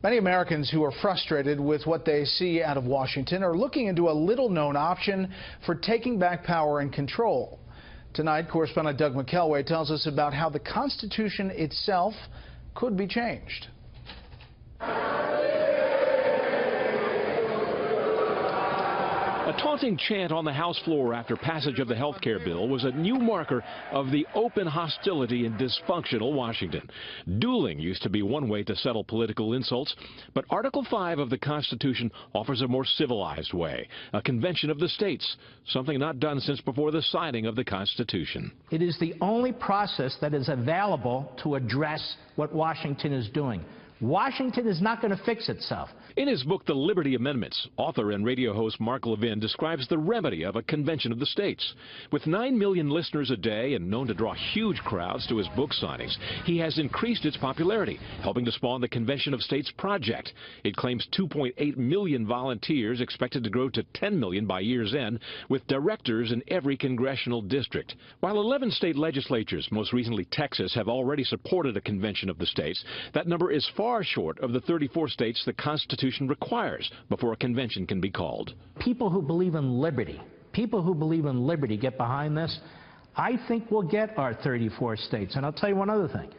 Many Americans who are frustrated with what they see out of Washington are looking into a little-known option for taking back power and control. Tonight, correspondent Doug McKelway tells us about how the Constitution itself could be changed. A taunting chant on the House floor after passage of the health care bill was a new marker of the open hostility in dysfunctional Washington. Dueling used to be one way to settle political insults, but Article 5 of the Constitution offers a more civilized way, a convention of the states, something not done since before the signing of the Constitution. It is the only process that is available to address what Washington is doing. Washington is not going to fix itself. In his book, The Liberty Amendments, author and radio host Mark Levin describes the remedy of a convention of the states. With 9 million listeners a day and known to draw huge crowds to his book signings, he has increased its popularity, helping to spawn the Convention of States Project. It claims 2.8 million volunteers, expected to grow to 10 million by year's end, with directors in every congressional district. While 11 state legislatures, most recently Texas, have already supported a convention of the states, that number is far short of the 34 states the Constitution requires before a convention can be called. People who believe in liberty get behind this. I think we'll get our 34 states. And I'll tell you one other thing.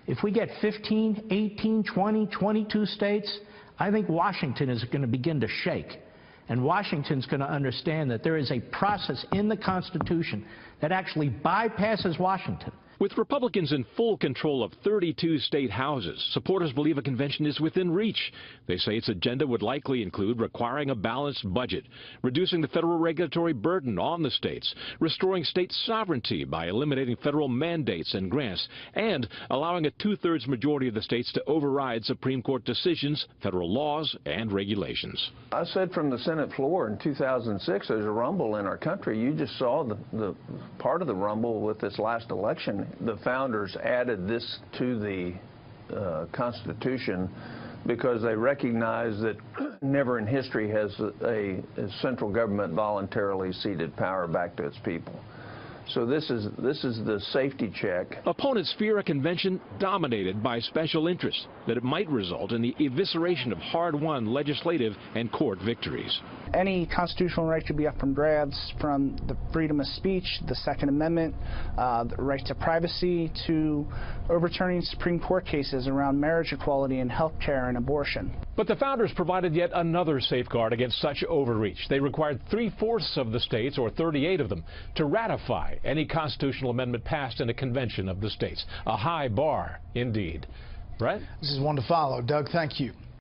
If we get 15, 18, 20, 22 states, I think Washington is going to begin to shake. And Washington's going to understand that there is a process in the Constitution that actually bypasses Washington. With Republicans in full control of 32 state houses, supporters believe a convention is within reach. They say its agenda would likely include requiring a balanced budget, reducing the federal regulatory burden on the states, restoring state sovereignty by eliminating federal mandates and grants, and allowing a two-thirds majority of the states to override Supreme Court decisions, federal laws, and regulations. I said from the Senate floor in 2006, there's a rumble in our country. You just saw the part of the rumble with this last election. The founders added this to the Constitution because they recognize that never in history has a central government voluntarily ceded power back to its people. So this is the safety check. Opponents fear a convention dominated by special interests, that it might result in the evisceration of hard-won legislative and court victories. Any constitutional right should be up from grabs, from the freedom of speech, the Second Amendment, the right to privacy, to overturning Supreme Court cases around marriage equality and health care and abortion. But the founders provided yet another safeguard against such overreach. They required 3/4 of the states, or 38 of them, to ratify any constitutional amendment passed in a convention of the states. A high bar, indeed. Right? This is one to follow. Doug, thank you.